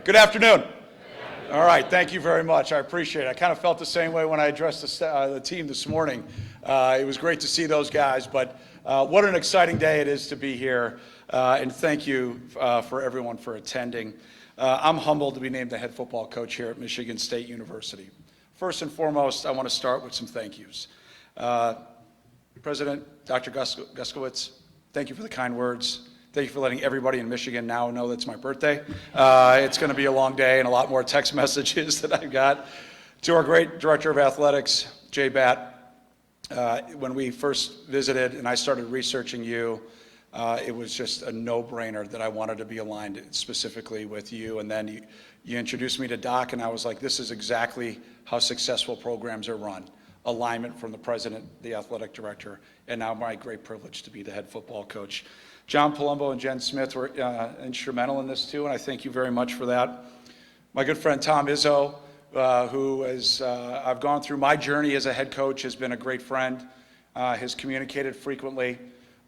Good afternoon. All right, thank you very much. I appreciate it. I kind of felt the same way when I addressed the team this morning. It was great to see those guys, but what an exciting day it is to be here, and thank you for everyone for attending. I'm humbled to be named the head football coach here at Michigan State University. First and foremost, I want to start with some thank yous. President Dr. Guskowitz, thank you for the kind words. Thank you for letting everybody in Michigan now know that's my birthday. It's going to be a long day and a lot more text messages that I've got. To our great Director of Athletics, Jay Batt, when we first visited and I started researching you, it was just a no-brainer that I wanted to be aligned specifically with you. And then you introduced me to Doc, and I was like, this is exactly how successful programs are run. Alignment from the president, the athletic director, and now my great privilege to be the head football coach. John Palumbo and Jen Smith were instrumental in this too, and I thank you very much for that. My good friend Tom Izzo, who is, I've gone through my journey as a head coach, has been a great friend, has communicated frequently.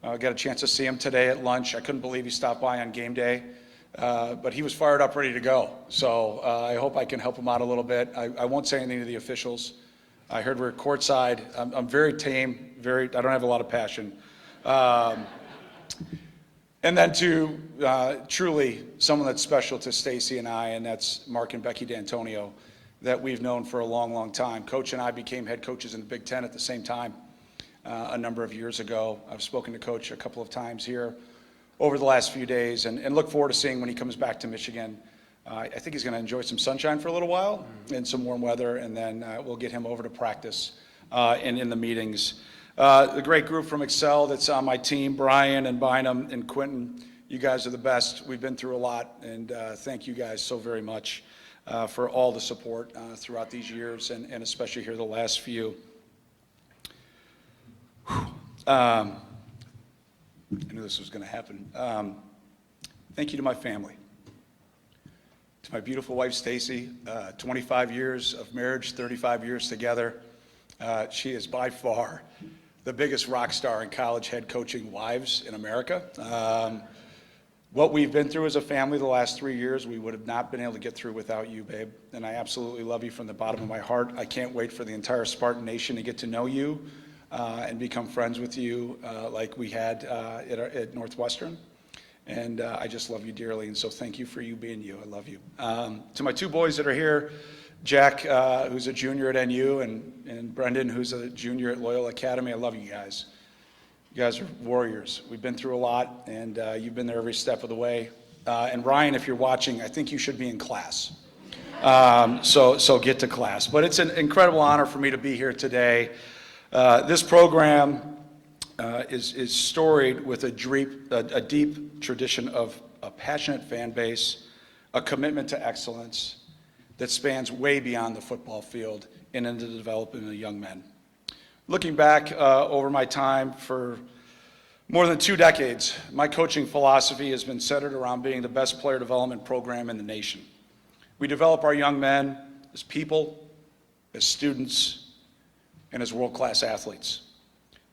Got a chance to see him today at lunch. I couldn't believe he stopped by on game day, but he was fired up, ready to go. So I hope I can help him out a little bit. I won't say anything to the officials. I heard we're courtside. I'm very tame, I don't have a lot of passion. And then to truly someone that's special to Stacy and I, and that's Mark and Becky D'Antonio, that we've known for a long, long time. Coach and I became head coaches in the Big Ten at the same time a number of years ago. I've spoken to Coach a couple of times here over the last few days, and look forward to seeing when he comes back to Michigan. I think he's going to enjoy some sunshine for a little while and some warm weather, and then we'll get him over to practice and in the meetings. The great group from Excel that's on my team, Brian and Bynum and Quentin, you guys are the best. We've been through a lot, and thank you guys so very much for all the support throughout these years, and especially here the last few. I knew this was going to happen. Thank you to my family. To my beautiful wife, Stacy, 25 years of marriage, 35 years together. She is by far the biggest rock star in college head coaching wives in America. What we've been through as a family the last 3 years, we would have not been able to get through without you, babe. And I absolutely love you from the bottom of my heart. I can't wait for the entire Spartan Nation to get to know you and become friends with you like we had at Northwestern. And I just love you dearly, and so thank you for you being you. I love you. To my two boys that are here, Jack, who's a junior at NU, and Brendan, who's a junior at Loyola Academy, I love you guys. You guys are warriors. We've been through a lot, and you've been there every step of the way. And Ryan, if you're watching, I think you should be in class. So get to class. But it's an incredible honor for me to be here today. This program is storied with a deep tradition of a passionate fan base, a commitment to excellence that spans way beyond the football field and into the development of young men. Looking back over my time for more than 2 decades, my coaching philosophy has been centered around being the best player development program in the nation. We develop our young men as people, as students, and as world-class athletes.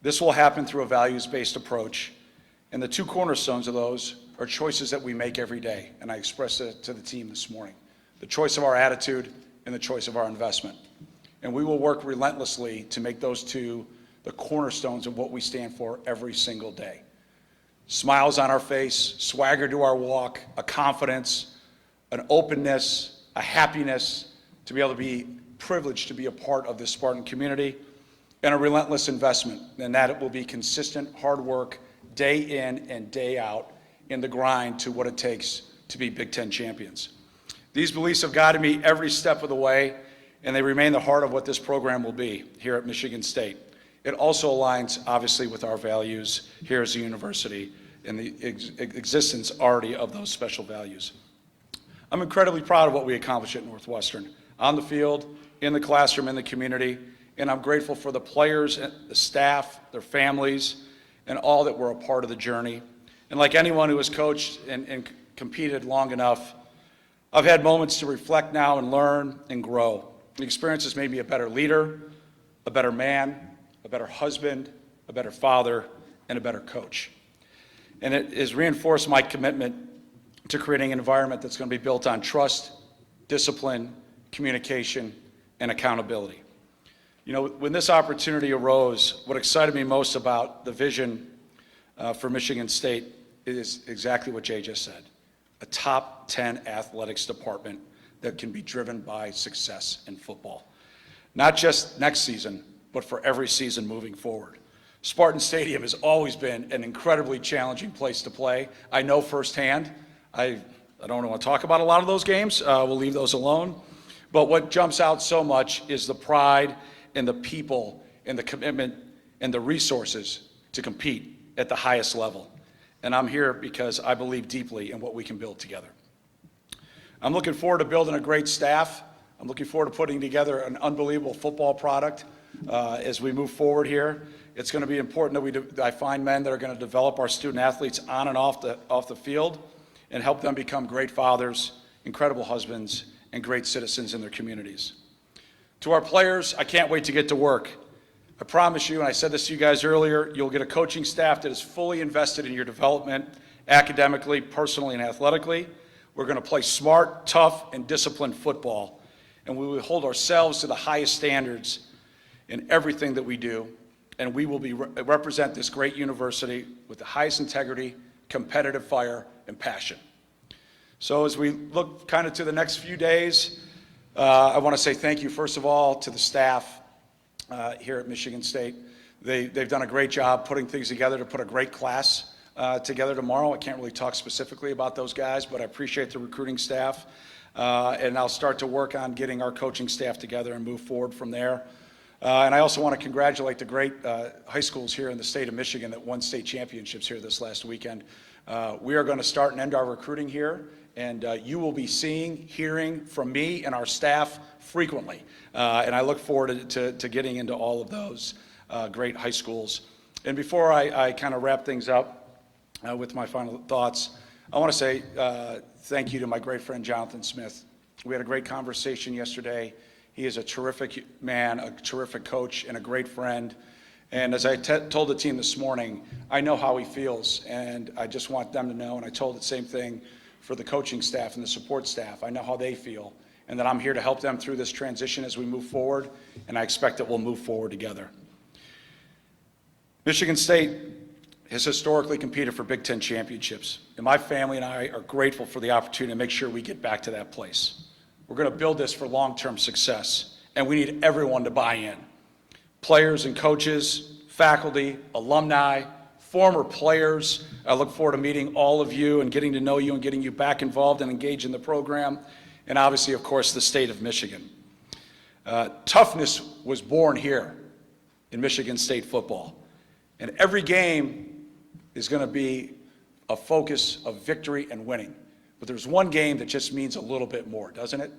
This will happen through a values-based approach, and the 2 cornerstones of those are choices that we make every day, and I expressed it to the team this morning. The choice of our attitude and the choice of our investment. And we will work relentlessly to make those 2 the cornerstones of what we stand for every single day. Smiles on our face, swagger to our walk, a confidence, an openness, a happiness to be able to be privileged to be a part of this Spartan community, and a relentless investment, and that it will be consistent hard work day in and day out in the grind to what it takes to be Big Ten champions. These beliefs have guided me every step of the way, and they remain the heart of what this program will be here at Michigan State. It also aligns, obviously, with our values here as a university and the existence already of those special values. I'm incredibly proud of what we accomplished at Northwestern, on the field, in the classroom, in the community, and I'm grateful for the players, the staff, their families, and all that were a part of the journey. And like anyone who has coached and competed long enough, I've had moments to reflect now and learn and grow. The experience has made me a better leader, a better man, a better husband, a better father, and a better coach. And it has reinforced my commitment to creating an environment that's going to be built on trust, discipline, communication, and accountability. You know, when this opportunity arose, what excited me most about the vision for Michigan State is exactly what Jay just said. A top 10 athletics department that can be driven by success in football. Not just next season, but for every season moving forward. Spartan Stadium has always been an incredibly challenging place to play. I know firsthand. I don't want to talk about a lot of those games. We'll leave those alone. But what jumps out so much is the pride and the people and the commitment and the resources to compete at the highest level. And I'm here because I believe deeply in what we can build together. I'm looking forward to building a great staff. I'm looking forward to putting together an unbelievable football product as we move forward here. It's going to be important that I find men that are going to develop our student athletes on and off the field and help them become great fathers, incredible husbands, and great citizens in their communities. To our players, I can't wait to get to work. I promise you, and I said this to you guys earlier, you'll get a coaching staff that is fully invested in your development, academically, personally, and athletically. We're going to play smart, tough, and disciplined football, and we will hold ourselves to the highest standards in everything that we do, and we will represent this great university with the highest integrity, competitive fire, and passion. So as we look kind of to the next few days, I want to say thank you, first of all, to the staff here at Michigan State. They've done a great job putting things together to put a great class together tomorrow. I can't really talk specifically about those guys, but I appreciate the recruiting staff. And I'll start to work on getting our coaching staff together and move forward from there. And I also want to congratulate the great high schools here in the state of Michigan that won state championships here this last weekend. We are going to start and end our recruiting here, and you will be seeing, hearing from me and our staff frequently. And I look forward to getting into all of those great high schools. And before I kind of wrap things up with my final thoughts, I want to say thank you to my great friend Jonathan Smith. We had a great conversation yesterday. He is a terrific man, a terrific coach, and a great friend. And as I told the team this morning, I know how he feels, and I just want them to know, and I told the same thing for the coaching staff and the support staff. I know how they feel, and that I'm here to help them through this transition as we move forward, and I expect that we'll move forward together. Michigan State has historically competed for Big Ten championships, and my family and I are grateful for the opportunity to make sure we get back to that place. We're going to build this for long-term success, and we need everyone to buy in. Players and coaches, faculty, alumni, former players. I look forward to meeting all of you and getting to know you and getting you back involved and engaged in the program. And obviously, of course, the state of Michigan. Toughness was born here in Michigan State football. And every game is going to be a focus of victory and winning. But there's one game that just means a little bit more, doesn't it?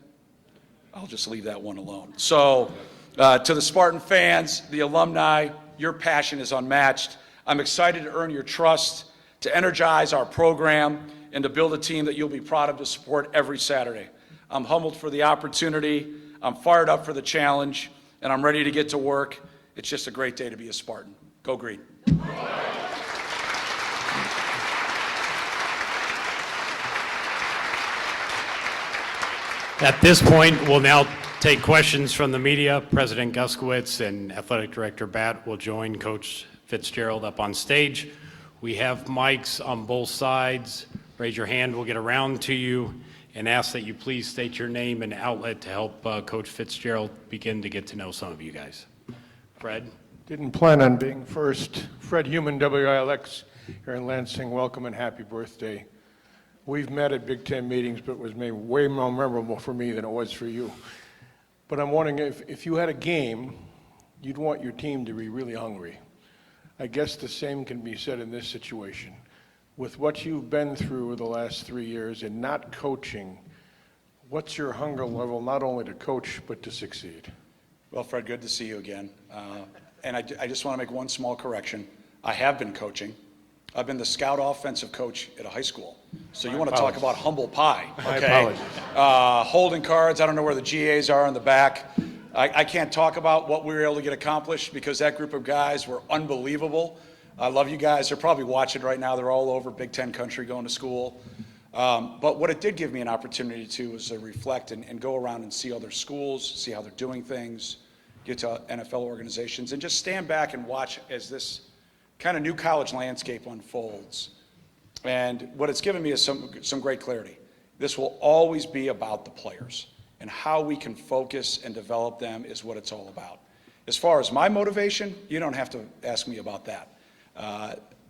I'll just leave that one alone. So to the Spartan fans, the alumni, your passion is unmatched. I'm excited to earn your trust, to energize our program, and to build a team that you'll be proud of to support every Saturday. I'm humbled for the opportunity. I'm fired up for the challenge, and I'm ready to get to work. It's just a great day to be a Spartan. Go Green. At this point, we'll now take questions from the media. President Guskowitz and Athletic Director Batt will join Coach Fitzgerald up on stage. We have mics on both sides. Raise your hand, we'll get around to you, and ask that you please state your name and outlet to help Coach Fitzgerald begin to get to know some of you guys. Fred? Didn't plan on being first. Fred Human, WILX, here in Lansing. Welcome and happy birthday. We've met at Big Ten meetings, but it was maybe way more memorable for me than it was for you. But I'm wondering if you had a game, you'd want your team to be really hungry. I guess the same can be said in this situation. With what you've been through the last 3 years and not coaching, what's your hunger level not only to coach but to succeed? Well, Fred, good to see you again. And I just want to make one small correction. I have been coaching. I've been the scout offensive coach at a high school. So you want to talk about humble pie, okay? My apologies. Holding cards, I don't know where the GAs are in the back. I can't talk about what we were able to get accomplished because that group of guys were unbelievable. I love you guys. They're probably watching right now. They're all over Big Ten country going to school. But what it did give me an opportunity to was to reflect and go around and see other schools, see how they're doing things, get to NFL organizations, and just stand back and watch as this kind of new college landscape unfolds. And what it's given me is some great clarity. This will always be about the players, and how we can focus and develop them is what it's all about. As far as my motivation, you don't have to ask me about that.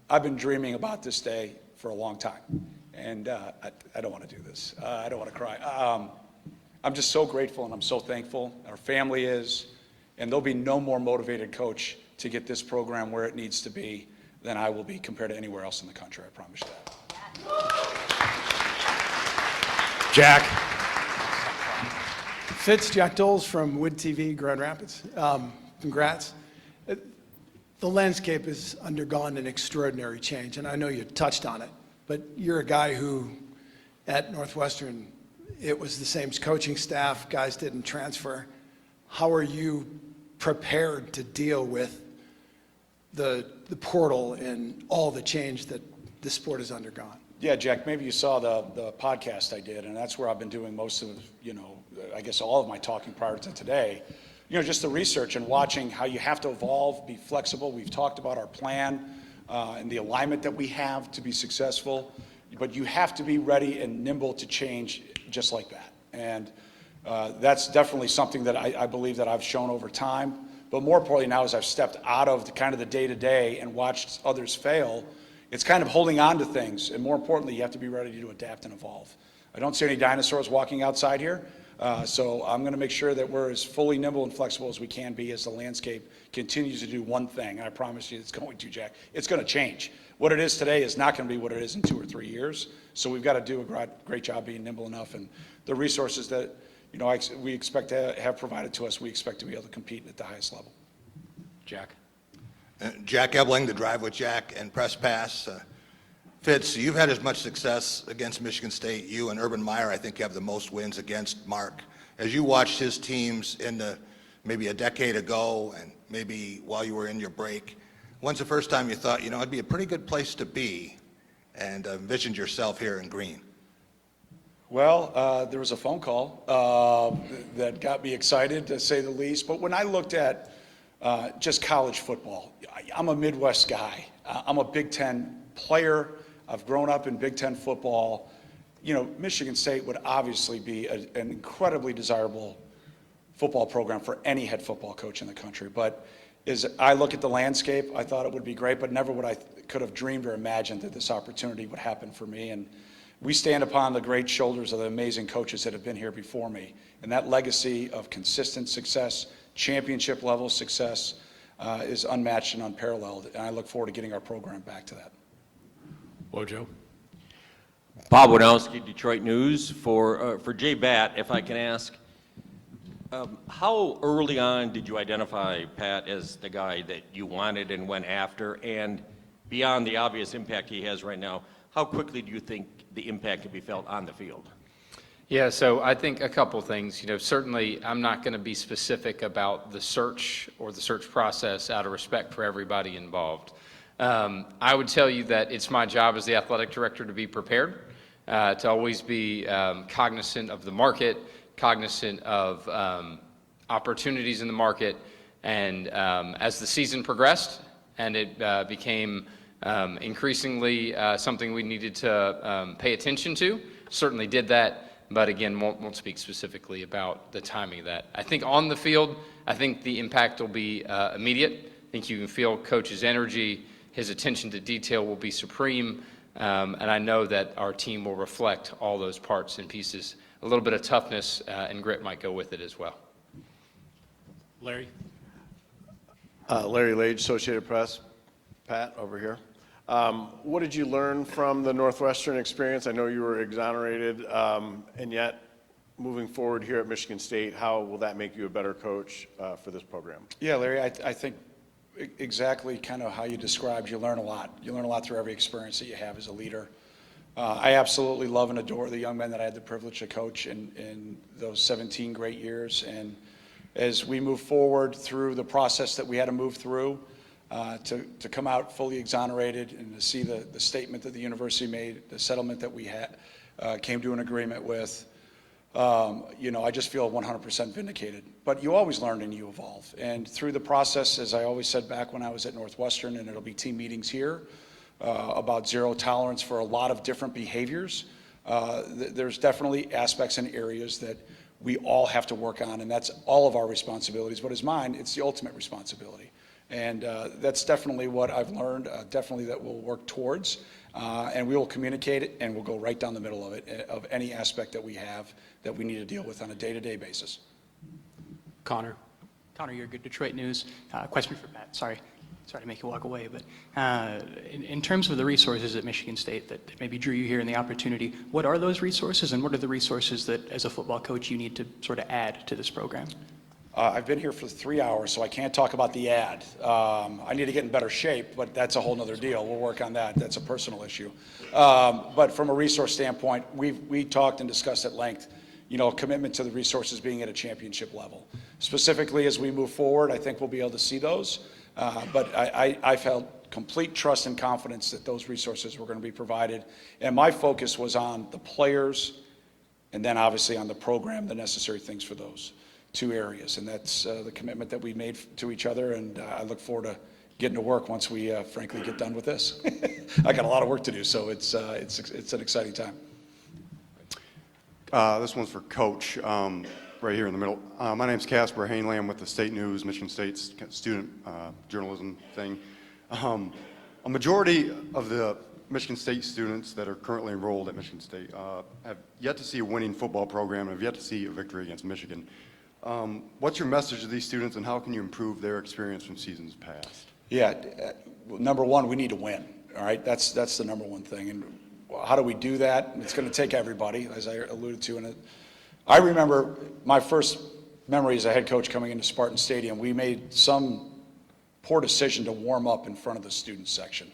I've been dreaming about this day for a long time, and I don't want to do this. I don't want to cry. I'm just so grateful and I'm so thankful. Our family is, and there'll be no more motivated coach to get this program where it needs to be than I will be compared to anywhere else in the country, I promise you that. Jack. Fitz, Jack Doles from WXYZ-TV, Grand Rapids. Congrats. The landscape has undergone an extraordinary change, and I know you touched on it, but you're a guy who, at Northwestern, it was the same coaching staff, guys didn't transfer. How are you prepared to deal with the portal and all the change that the sport has undergone? Yeah, Jack, maybe you saw the podcast I did, and that's where I've been doing most of, I guess all of my talking prior to today. Just the research and watching how you have to evolve, be flexible. We've talked about our plan and the alignment that we have to be successful, but you have to be ready and nimble to change just like that. And that's definitely something that I believe that I've shown over time. But more importantly now, as I've stepped out of the day-to-day and watched others fail, it's kind of holding on to things. And more importantly, you have to be ready to adapt and evolve. I don't see any dinosaurs walking outside here. So I'm going to make sure that we're as fully nimble and flexible as we can be as the landscape continues to do one thing. And I promise you it's going to, Jack. It's going to change. What it is today is not going to be what it is in 2 or 3 years. So we've got to do a great job being nimble enough. And the resources that we expect to have provided to us, we expect to be able to compete at the highest level. Jack. Jack Ebling, The Drive with Jack and Press Pass. Fitz, you've had as much success against Michigan State. You and Urban Meyer, I think, have the most wins against Mark. As you watched his teams maybe a decade ago and maybe while you were in your break, when's the first time you thought, it'd be a pretty good place to be and envisioned yourself here in green? Well, there was a phone call that got me excited, to say the least. But when I looked at just college football, I'm a Midwest guy. I'm a Big Ten player. I've grown up in Big Ten football. Michigan State would obviously be an incredibly desirable football program for any head football coach in the country. But as I look at the landscape, I thought it would be great, but never would I could have dreamed or imagined that this opportunity would happen for me. And we stand upon the great shoulders of the amazing coaches that have been here before me. And that legacy of consistent success, championship level success, is unmatched and unparalleled. And I look forward to getting our program back to that. Wojo. Bob Winowski, Detroit News. For Jay Batt, if I can ask, how early on did you identify Pat as the guy that you wanted and went after? And beyond the obvious impact he has right now, how quickly do you think the impact can be felt on the field? Yeah, so I think a couple things. Certainly I'm not going to be specific about the search or the search process out of respect for everybody involved. I would tell you that it's my job as the athletic director to be prepared, to always be cognizant of the market, cognizant of opportunities in the market, and as the season progressed and it became increasingly something we needed to pay attention to, certainly did that, but again, won't speak specifically about the timing of that. I think on the field, I think the impact will be immediate. I think you can feel Coach's energy. His attention to detail will be supreme, and I know that our team will reflect all those parts and pieces. A little bit of toughness and grit might go with it as well. Larry. Larry Lage, Associated Press. Pat, over here. What did you learn from the Northwestern experience? I know you were exonerated, and yet moving forward here at Michigan State, how will that make you a better coach for this program? Yeah, Larry, I think exactly kind of how you described. You learn a lot. You learn a lot through every experience that you have as a leader. I absolutely love and adore the young men that I had the privilege to coach in those 17 great years. And as we move forward through the process that we had to move through, to come out fully exonerated and to see the statement that the university made, the settlement that we had, came to an agreement with. I just feel 100% vindicated. But you always learn and you evolve. And through the process, as I always said back when I was at Northwestern, and it'll be team meetings here, about zero tolerance for a lot of different behaviors, there's definitely aspects and areas that we all have to work on, and that's all of our responsibilities. But as mine, it's the ultimate responsibility. And that's definitely what I've learned, definitely that we'll work towards. And we will communicate it, and we'll go right down the middle of it, of any aspect that we have that we need to deal with on a day-to-day basis. Connor? Connor, you're good. Detroit News. Question for Pat. Sorry to make you walk away, but in terms of the resources at Michigan State that maybe drew you here and the opportunity, what are those resources, and what are the resources that, as a football coach, you need to sort of add to this program? I've been here for 3 hours, so I can't talk about the ad. I need to get in better shape, but that's a whole nother deal. We'll work on that. That's a personal issue. But from a resource standpoint, we talked and discussed at length, a commitment to the resources being at a championship level. Specifically, as we move forward, I think we'll be able to see those. But I felt complete trust and confidence that those resources were going to be provided. And my focus was on the players and then obviously on the program, the necessary things for those 2 areas. And that's the commitment that we made to each other. And I look forward to getting to work once we frankly get done with this. I got a lot of work to do, so it's an exciting time. This one's for Coach, right here in the middle. My name's Casper Hainley. I'm with the State News, Michigan State's student journalism thing. A majority of the Michigan State students that are currently enrolled at Michigan State have yet to see a winning football program and have yet to see a victory against Michigan. What's your message to these students, and how can you improve their experience from seasons past? Yeah, number one, we need to win. All right, that's the number one thing. And how do we do that? It's going to take everybody, as I alluded to. And I remember my first memory as a head coach coming into Spartan Stadium. We made some poor decision to warm up in front of the student section.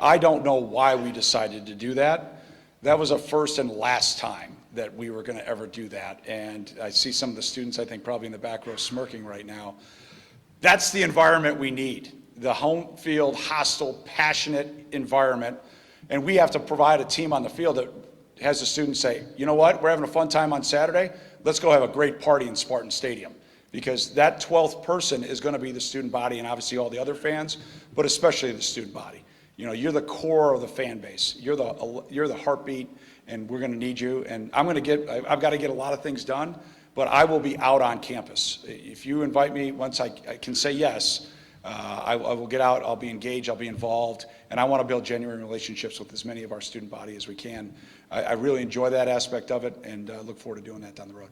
I don't know why we decided to do that. That was a first and last time that we were going to ever do that. And I see some of the students, I think probably in the back row, smirking right now. That's the environment we need. The home field, hostile, passionate environment. And we have to provide a team on the field that has the students say, you know what, we're having a fun time on Saturday. Let's go have a great party in Spartan Stadium. Because that 12th person is going to be the student body and obviously all the other fans, but especially the student body. You're the core of the fan base. You're the heartbeat, and we're going to need you. And I've got to get a lot of things done, but I will be out on campus. If you invite me, once I can say yes, I will get out, I'll be engaged, I'll be involved, and I want to build genuine relationships with as many of our student body as we can. I really enjoy that aspect of it, and look forward to doing that down the road.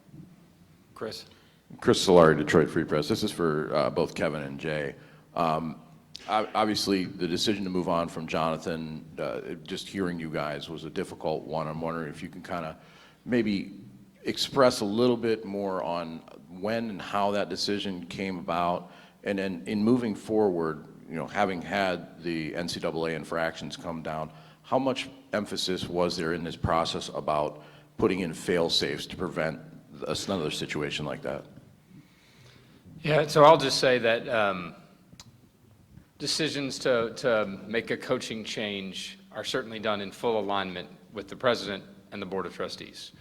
Chris? Chris Solari, Detroit Free Press. This is for both Kevin and Jay. Obviously, the decision to move on from Jonathan, just hearing you guys, was a difficult one. I'm wondering if you can kind of maybe express a little bit more on when and how that decision came about. And then in moving forward, having had the NCAA infractions come down, how much emphasis was there in this process about putting in fail-safes to prevent another situation like that? Yeah, so I'll just say that decisions to make a coaching change are certainly done in full alignment with the president and the Board of Trustees.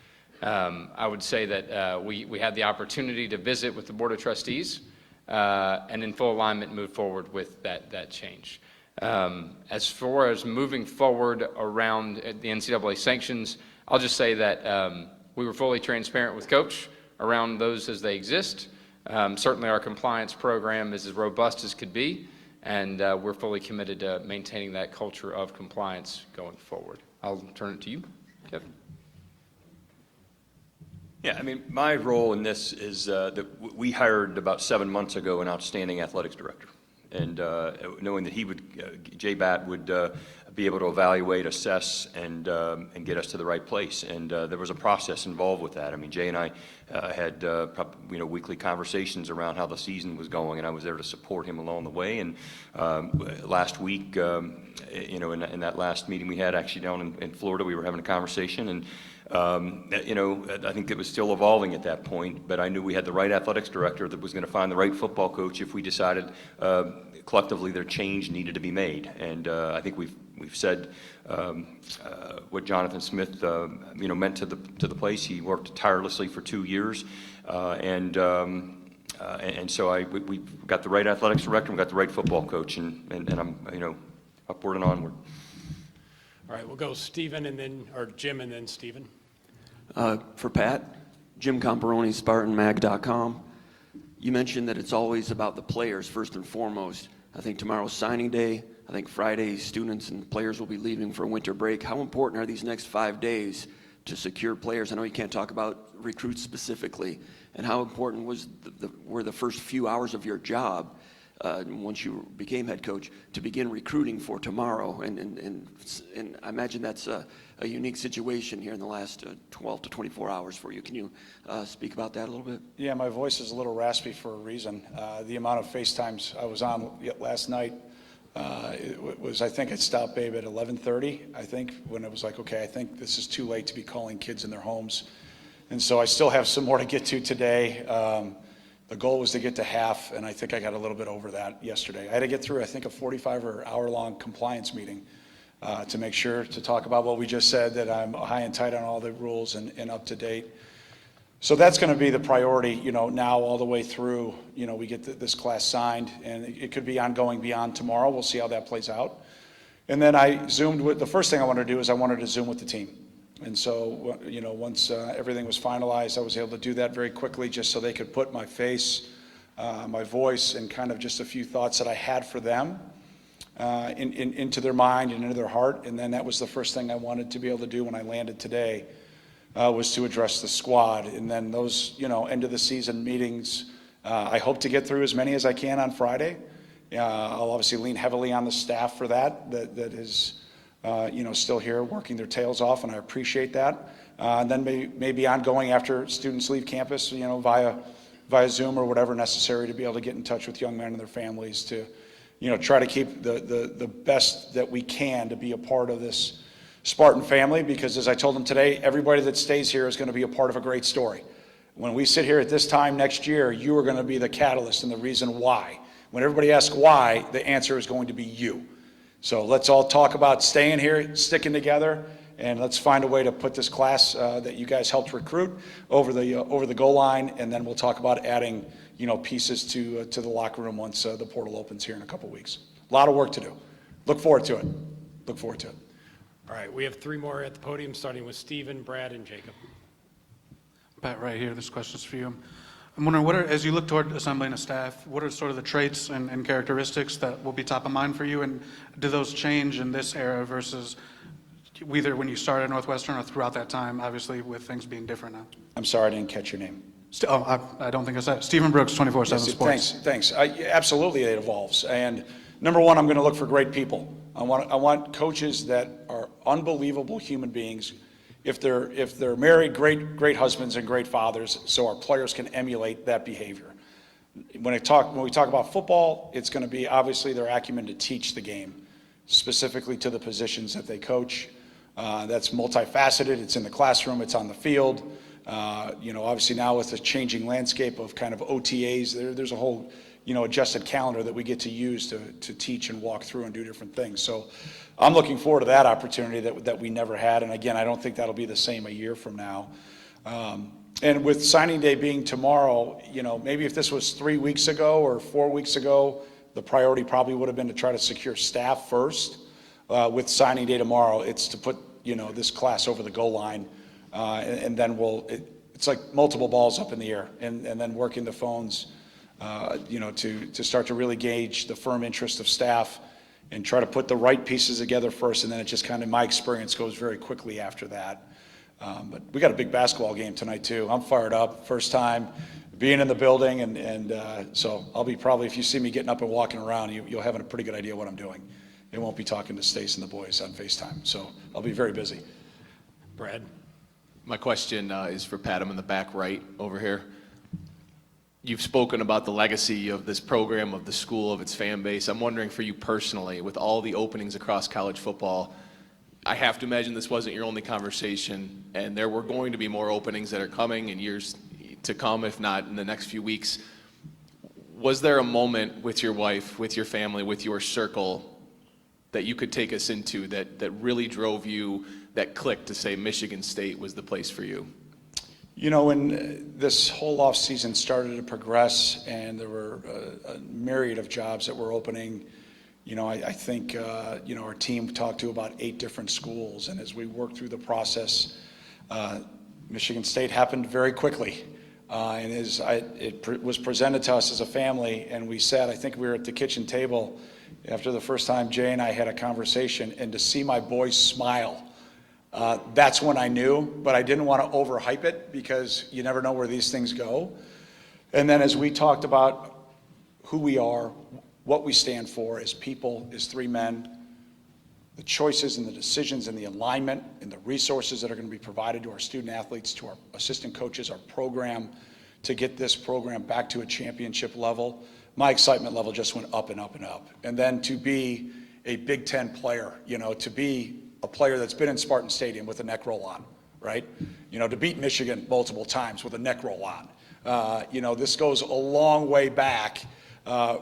I would say that we had the opportunity to visit with the Board of Trustees and in full alignment move forward with that change. As far as moving forward around the NCAA sanctions, I'll just say that we were fully transparent with Coach around those as they exist. Certainly our compliance program is as robust as could be, and we're fully committed to maintaining that culture of compliance going forward. I'll turn it to you, Kevin. Yeah, my role in this is that we hired about 7 months ago an outstanding athletics director. And knowing that Jay Batt would be able to evaluate, assess, and get us to the right place. And there was a process involved with that. Jay and I had weekly conversations around how the season was going, and I was there to support him along the way. And last week, in that last meeting we had actually down in Florida, we were having a conversation, and I think it was still evolving at that point, but I knew we had the right athletics director that was going to find the right football coach if we decided collectively their change needed to be made. And I think we've we've said what Jonathan Smith, meant to the place. He worked tirelessly for 2 years, and so we've got the right athletics director, we've got the right football coach, and I'm, upward and onward. All right, we'll go Stephen and then, or Jim and then Stephen. For Pat, Jim Comparoni, SpartanMag.com. You mentioned that it's always about the players first and foremost. I think tomorrow's signing day. I think Friday students and players will be leaving for winter break. How important are these next 5 days to secure players? I know you can't talk about recruits specifically. And how important were the first few hours of your job once you became head coach to begin recruiting for tomorrow? And I imagine that's a unique situation here in the last 12 to 24 hours for you. Can you speak about that a little bit? Yeah, my voice is a little raspy for a reason. The amount of FaceTimes I was on last night, it was, I think I stopped Babe at 11:30, I think, when it was like, okay, I think this is too late to be calling kids in their homes. And so I still have some more to get to today. The goal was to get to half, and I think I got a little bit over that yesterday. I had to get through, I think, a 45 or hour-long compliance meeting to make sure to talk about what we just said, that I'm high and tight on all the rules and up to date. So that's going to be the priority, now all the way through, we get this class signed, and it could be ongoing beyond tomorrow. We'll see how that plays out. And then I Zoomed with, the first thing I wanted to do is I wanted to Zoom with the team. And so, once everything was finalized, I was able to do that very quickly just so they could put my face, my voice, and kind of just a few thoughts that I had for them into their mind and into their heart. And then that was the first thing I wanted to be able to do when I landed today, was to address the squad. And then those, end of the season meetings, I hope to get through as many as I can on Friday. I'll obviously lean heavily on the staff for that is still here working their tails off, and I appreciate that. And then maybe ongoing after students leave campus, via Zoom or whatever necessary to be able to get in touch with young men and their families to, try to keep the best that we can to be a part of this Spartan family, because as I told them today, everybody that stays here is going to be a part of a great story. When we sit here at this time next year, you are going to be the catalyst and the reason why. When everybody asks why, the answer is going to be you. So let's all talk about staying here, sticking together, and let's find a way to put this class that you guys helped recruit over the goal line, and then we'll talk about adding pieces to the locker room once the portal opens here in a couple weeks. A lot of work to do. Look forward to it. Look forward to it. All right, we have three more at the podium, starting with Stephen, Brad, and Jacob. Pat, right here. This question's for you. I'm wondering, as you look toward assembling a staff, what are sort of the traits and characteristics that will be top of mind for you, and do those change in this era versus either when you started at Northwestern or throughout that time, obviously with things being different now? I'm sorry, I didn't catch your name. I don't think I said it. Stephen Brooks, 24/7 Sports. Thanks. Absolutely, it evolves. And number one, I'm going to look for great people. I want coaches that are unbelievable human beings. If they're married, great husbands and great fathers, so our players can emulate that behavior. When we talk about football, it's going to be obviously their acumen to teach the game, specifically to the positions that they coach. That's multifaceted. It's in the classroom. It's on the field. Obviously now with the changing landscape of kind of OTAs, there's a whole adjusted calendar that we get to use to teach and walk through and do different things. So I'm looking forward to that opportunity that we never had. And again, I don't think that'll be the same a year from now. And with signing day being tomorrow, maybe if this was 3 weeks ago or 4 weeks ago, the priority probably would have been to try to secure staff first. With signing day tomorrow, it's to put, this class over the goal line. And then it's like multiple balls up in the air and then working the phones, to start to really gauge the firm interest of staff and try to put the right pieces together first, and then it just kind of, my experience, goes very quickly after that. But we got a big basketball game tonight too. I'm fired up, first time being in the building, and so I'll be probably, if you see me getting up and walking around, you'll have a pretty good idea what I'm doing. It won't be talking to Stace and the boys on FaceTime, so I'll be very busy. Brad? My question is for Pat. I'm in the back right over here. You've spoken about the legacy of this program, of the school, of its fan base. I'm wondering for you personally, with all the openings across college football, I have to imagine this wasn't your only conversation, and there were going to be more openings that are coming in years to come, if not in the next few weeks. Was there a moment with your wife, with your family, with your circle, that you could take us into that really drove you, that click to say Michigan State was the place for you? You know, when this whole offseason started to progress and there were a myriad of jobs that were opening, you know, I think, you know, our team talked to about 8 different schools. And as we worked through the process, Michigan State happened very quickly. And it was presented to us as a family, and we sat, I think we were at the kitchen table after the first time Jay and I had a conversation, and to see my boys smile, that's when I knew, but I didn't want to overhype it because you never know where these things go. And then as we talked about who we are, what we stand for as people, as 3 men, the choices and the decisions and the alignment and the resources that are going to be provided to our student athletes, to our assistant coaches, our program, to get this program back to a championship level, my excitement level just went up and up and up. And then to be a Big Ten player, you know, to be a player that's been in Spartan Stadium with a neck roll on, right? You know, to beat Michigan multiple times with a neck roll on. You know, this goes a long way back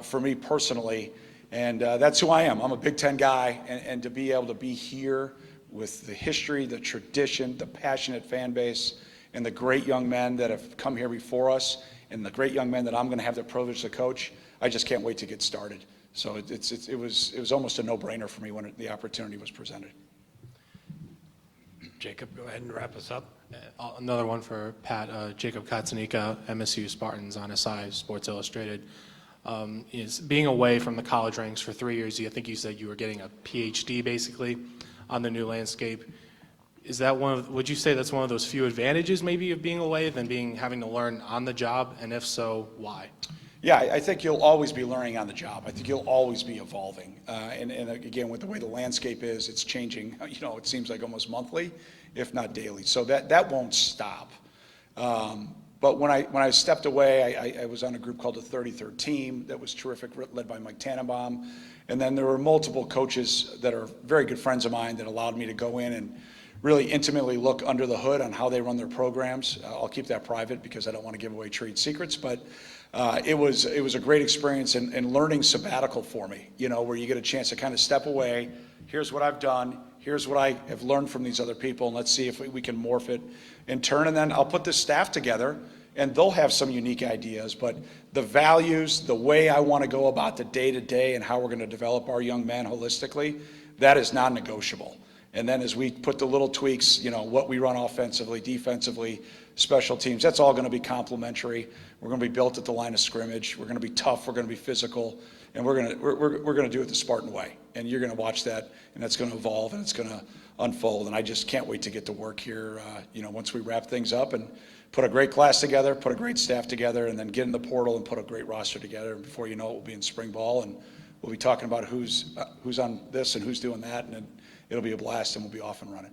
for me personally. And that's who I am. I'm a Big Ten guy, and to be able to be here with the history, the tradition, the passionate fan base, and the great young men that have come here before us, and the great young men that I'm going to have the privilege to coach, I just can't wait to get started. So it was almost a no-brainer for me when the opportunity was presented. Jacob, go ahead and wrap us up. Another one for Pat. Jacob Katzanika, MSU Spartans on SI, Sports Illustrated. Is being away from the college ranks for 3 years, I think you said you were getting a PhD basically on the new landscape. Is that would you say that's one of those few advantages maybe of being away than having to learn on the job? And if so, why? Yeah, I think you'll always be learning on the job. I think you'll always be evolving. And again, with the way the landscape is, it's changing, you know, it seems like almost monthly, if not daily. So that won't stop. But when I stepped away, I was on a group called the 33rd Team that was terrific, led by Mike Tannenbaum. And then there were multiple coaches that are very good friends of mine that allowed me to go in and really intimately look under the hood on how they run their programs. I'll keep that private because I don't want to give away trade secrets, but it was a great experience and learning sabbatical for me, you know, where you get a chance to kind of step away. Here's what I've done. Here's what I have learned from these other people, and let's see if we can morph it in turn. And then I'll put this staff together, and they'll have some unique ideas, but the values, the way I want to go about the day-to-day and how we're going to develop our young men holistically, that is non-negotiable. And then as we put the little tweaks, you know, what we run offensively, defensively, special teams, that's all going to be complementary. We're going to be built at the line of scrimmage. We're going to be tough. We're going to be physical. And we're going to do it the Spartan way. And you're going to watch that, and that's going to evolve, and it's going to unfold. And I just can't wait to get to work here, you know, once we wrap things up and put a great class together, put a great staff together, and then get in the portal and put a great roster together. And before you know it, we'll be in spring ball, and we'll be talking about who's on this and who's doing that, and it'll be a blast, and we'll be off and running.